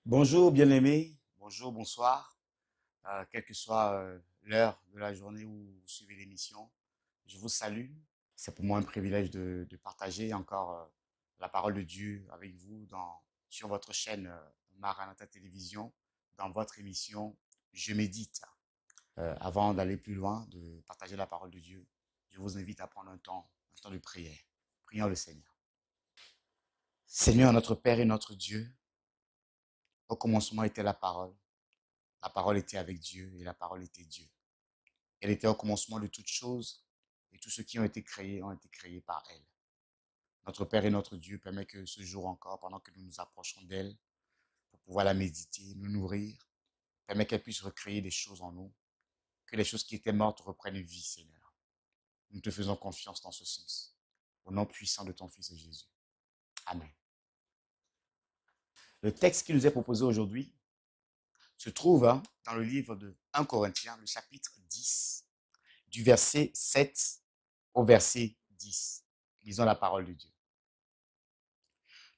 Bonjour bien-aimés, bonjour, bonsoir, quelle que soit l'heure de la journée où vous suivez l'émission, je vous salue. C'est pour moi un privilège de partager encore la parole de Dieu avec vous sur votre chaîne Maranatha Télévision, dans votre émission Je médite. Avant d'aller plus loin, de partager la parole de Dieu, je vous invite à prendre un temps de prière. Prions le Seigneur. Seigneur, notre Père et notre Dieu, au commencement était la parole. La parole était avec Dieu et la parole était Dieu. Elle était au commencement de toutes choses et tous ceux qui ont été créés par elle. Notre Père et notre Dieu permet que ce jour encore, pendant que nous nous approchons d'elle, pour pouvoir la méditer, nous nourrir, permet qu'elle puisse recréer des choses en nous, que les choses qui étaient mortes reprennent vie, Seigneur. Nous te faisons confiance dans ce sens. Au nom puissant de ton Fils Jésus. Amen. Le texte qui nous est proposé aujourd'hui se trouve dans le livre de 1 Corinthiens, le chapitre 10, du verset 7 au verset 10. Lisons la parole de Dieu.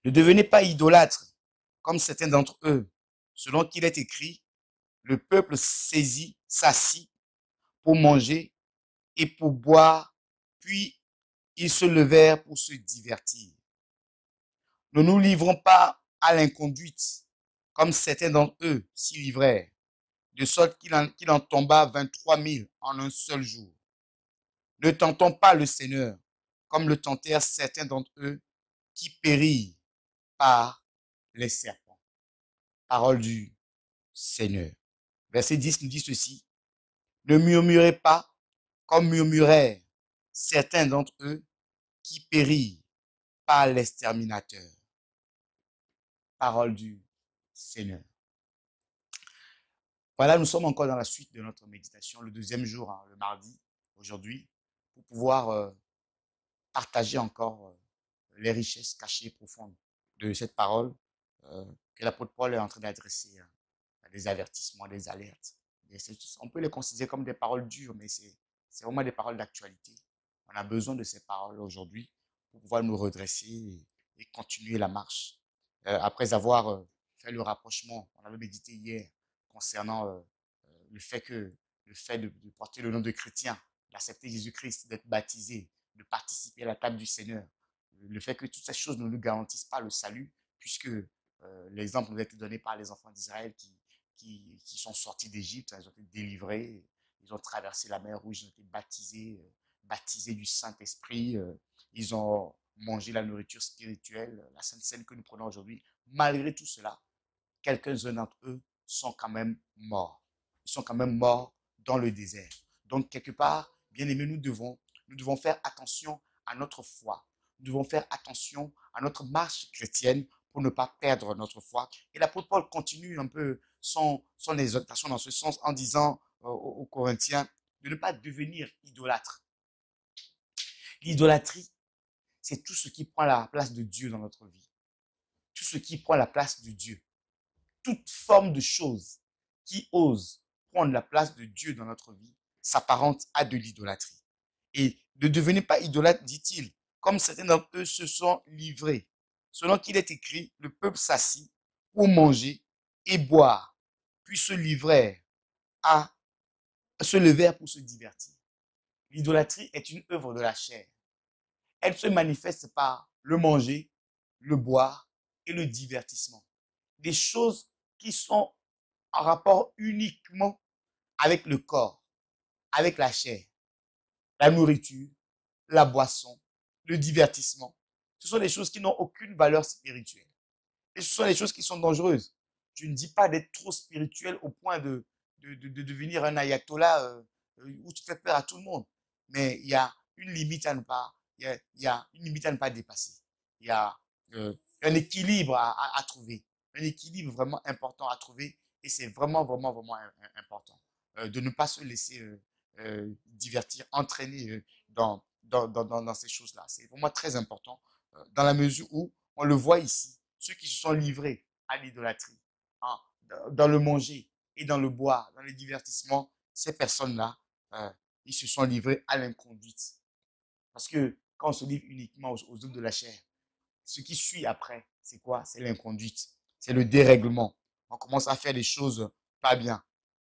Ne devenez pas idolâtres, comme certains d'entre eux, selon qu'il est écrit, le peuple s'assit pour manger et pour boire, puis ils se levèrent pour se divertir. Ne nous livrons pas à l'inconduite, comme certains d'entre eux s'y livrèrent, de sorte qu'il en tomba 23 000 en un seul jour. Ne tentons pas le Seigneur, comme le tentèrent certains d'entre eux qui périrent par les serpents. Parole du Seigneur. Verset 10 nous dit ceci. Ne murmurez pas comme murmurèrent certains d'entre eux qui périrent par l'exterminateur. Parole du Seigneur. Voilà, nous sommes encore dans la suite de notre méditation, le deuxième jour, le mardi, aujourd'hui, pour pouvoir partager encore les richesses cachées profondes de cette parole que l'apôtre Paul est en train d'adresser, des avertissements, des alertes. On peut les considérer comme des paroles dures, mais c'est vraiment des paroles d'actualité. On a besoin de ces paroles aujourd'hui pour pouvoir nous redresser et continuer la marche. Après avoir fait le rapprochement, on avait médité hier concernant le fait de porter le nom de chrétien, d'accepter Jésus-Christ, d'être baptisé, de participer à la table du Seigneur. Le fait que toutes ces choses ne nous garantissent pas le salut, puisque l'exemple nous a été donné par les enfants d'Israël qui sont sortis d'Égypte, ils ont été délivrés, ils ont traversé la mer Rouge, ils ont été baptisés du Saint-Esprit, ils ont mangé la nourriture spirituelle, la Sainte Seine que nous prenons aujourd'hui. Malgré tout cela, quelques-uns d'entre eux sont quand même morts. Ils sont quand même morts dans le désert. Donc, quelque part, bien aimés, nous devons faire attention à notre foi. Nous devons faire attention à notre marche chrétienne pour ne pas perdre notre foi. Et l'apôtre Paul continue un peu son exhortation dans ce sens en disant aux Corinthiens de ne pas devenir idolâtre. L'idolâtrie, c'est tout ce qui prend la place de Dieu dans notre vie. Tout ce qui prend la place de Dieu. Toute forme de choses qui ose prendre la place de Dieu dans notre vie s'apparente à de l'idolâtrie. Et ne devenez pas idolâtre, dit-il, comme certains d'entre eux se sont livrés. Selon qu'il est écrit, le peuple s'assit pour manger et boire, puis se levèrent pour se divertir. L'idolâtrie est une œuvre de la chair. Elle se manifeste par le manger, le boire et le divertissement. Des choses qui sont en rapport uniquement avec le corps, avec la chair, la nourriture, la boisson, le divertissement. Ce sont des choses qui n'ont aucune valeur spirituelle. Et ce sont des choses qui sont dangereuses. Je ne dis pas d'être trop spirituel au point de devenir un ayatollah où tu fais peur à tout le monde. Mais il y a une limite à ne pas, il y a une limite à ne pas dépasser. Il y a un équilibre à trouver. Un équilibre vraiment important à trouver. Et c'est vraiment, vraiment, vraiment important. De ne pas se laisser divertir, entraîner dans ces choses-là. C'est vraiment très important dans la mesure où on le voit ici, ceux qui se sont livrés à l'idolâtrie, hein, dans le manger et dans le boire, dans le divertissement, ces personnes-là, ils se sont livrés à l'inconduite. Parce que quand on se livre uniquement aux œuvres de la chair, ce qui suit après, c'est quoi? C'est l'inconduite, c'est le dérèglement. on commence à faire des choses pas bien.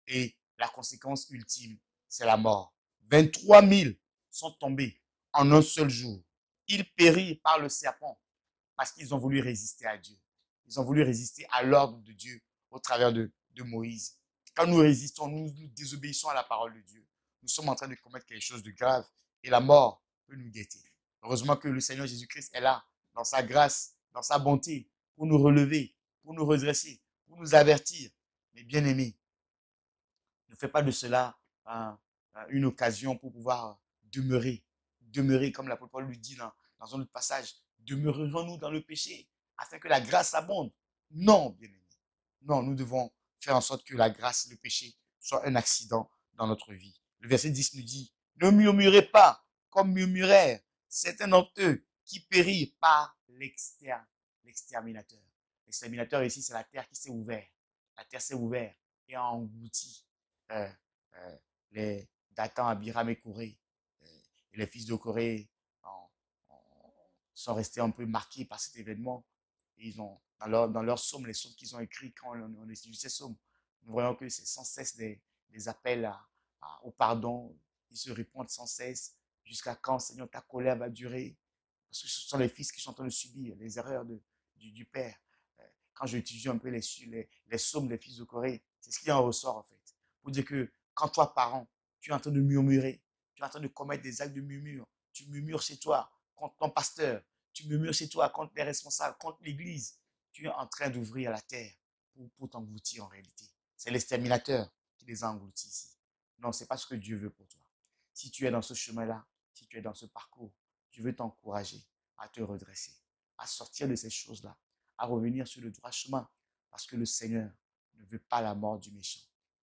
Et la conséquence ultime, c'est la mort. 23 000 sont tombés en un seul jour. Ils périrent par le serpent parce qu'ils ont voulu résister à Dieu. Ils ont voulu résister à l'ordre de Dieu au travers de Moïse. Quand nous résistons, nous désobéissons à la parole de Dieu. Nous sommes en train de commettre quelque chose de grave et la mort peut nous guetter. Heureusement que le Seigneur Jésus-Christ est là, dans sa grâce, dans sa bonté, pour nous relever, pour nous redresser, pour nous avertir. Mais bien aimés, ne fais pas de cela une occasion pour pouvoir demeurer. Demeurer, comme l'apôtre Paul lui dit dans un autre passage, demeurerons-nous dans le péché afin que la grâce abonde. Non, bien aimé. Non, nous devons faire en sorte que la grâce, le péché, soit un accident dans notre vie. Le verset 10 nous dit, ne murmurez pas comme murmurèrent certains d'entre eux qui périrent par l'exterminateur. L'exterminateur ici, c'est la terre qui s'est ouverte. La terre s'est ouverte et a englouti euh, les Dathan, Abiram et Corée. Et les fils de Corée sont restés un peu marqués par cet événement. Et ils ont, dans leur psaume, les psaumes qu'ils ont écrits quand on étudie ces psaumes, nous voyons que c'est sans cesse des appels au pardon. Ils se répondent sans cesse. Jusqu'à quand, Seigneur, ta colère va durer? Parce que ce sont les fils qui sont en train de subir les erreurs du Père. Quand j'étudie un peu les psaumes des fils de Corée, c'est ce qui en ressort en fait. Pour dire que quand toi, parent, tu es en train de murmurer, tu es en train de commettre des actes de murmure, tu murmures chez toi contre ton pasteur, tu murmures chez toi contre les responsables, contre l'église, tu es en train d'ouvrir la terre pour t'engloutir en réalité. C'est l'exterminateur qui les a engloutis ici. Non, ce n'est pas ce que Dieu veut pour toi. Si tu es dans ce chemin-là, si tu es dans ce parcours, Dieu veut t'encourager à te redresser, à sortir de ces choses-là, à revenir sur le droit chemin. Parce que le Seigneur ne veut pas la mort du méchant.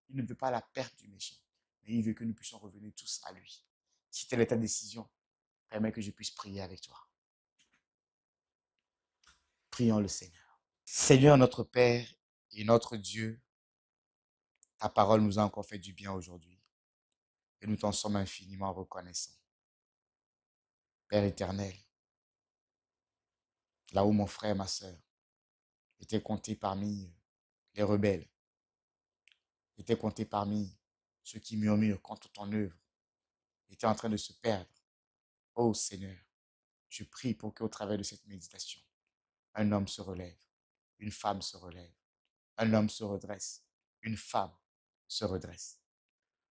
Il ne veut pas la perte du méchant. Mais il veut que nous puissions revenir tous à lui. Si telle est ta décision, permets que je puisse prier avec toi. Prions le Seigneur. Seigneur notre Père et notre Dieu, ta parole nous a encore fait du bien aujourd'hui. Et nous t'en sommes infiniment reconnaissants. Père éternel, là où mon frère et ma sœur étaient comptés parmi les rebelles, étaient comptés parmi ceux qui murmurent contre ton œuvre, étaient en train de se perdre. Oh Seigneur, je prie pour qu'au travers de cette méditation, un homme se relève, une femme se relève, un homme se redresse, une femme se redresse.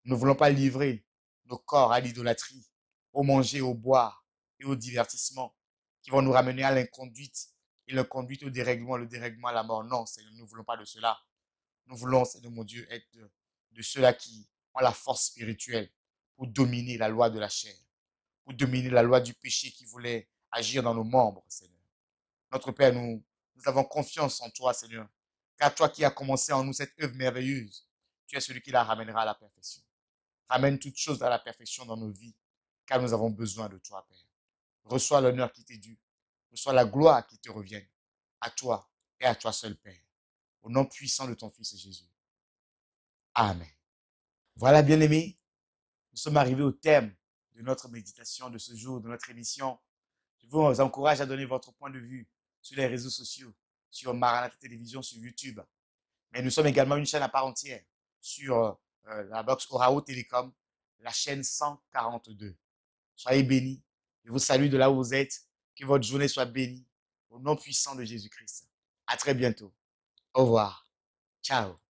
Nous ne voulons pas livrer nos corps à l'idolâtrie, au manger, au boire et au divertissement qui vont nous ramener à l'inconduite et l'inconduite au dérèglement, le dérèglement à la mort. Non, Seigneur, nous ne voulons pas de cela. Nous voulons, Seigneur mon Dieu, être de ceux-là qui ont la force spirituelle pour dominer la loi de la chair, pour dominer la loi du péché qui voulait agir dans nos membres, Seigneur. Notre Père, nous avons confiance en toi, Seigneur, car toi qui as commencé en nous cette œuvre merveilleuse, tu es celui qui la ramènera à la perfection. Ramène toutes choses à la perfection dans nos vies, car nous avons besoin de toi, Père. Reçois l'honneur qui t'est dû, reçois la gloire qui te revienne, à toi et à toi seul, Père, au nom puissant de ton Fils Jésus. Amen. Voilà, bien-aimés, nous sommes arrivés au terme de notre méditation de ce jour, de notre émission. Je vous encourage à donner votre point de vue sur les réseaux sociaux, sur Maranatha Télévision, sur YouTube. Mais nous sommes également une chaîne à part entière sur la box Orao Télécom, la chaîne 142. Soyez bénis. Je vous salue de là où vous êtes. Que votre journée soit bénie au nom puissant de Jésus-Christ. À très bientôt. Au revoir. Ciao.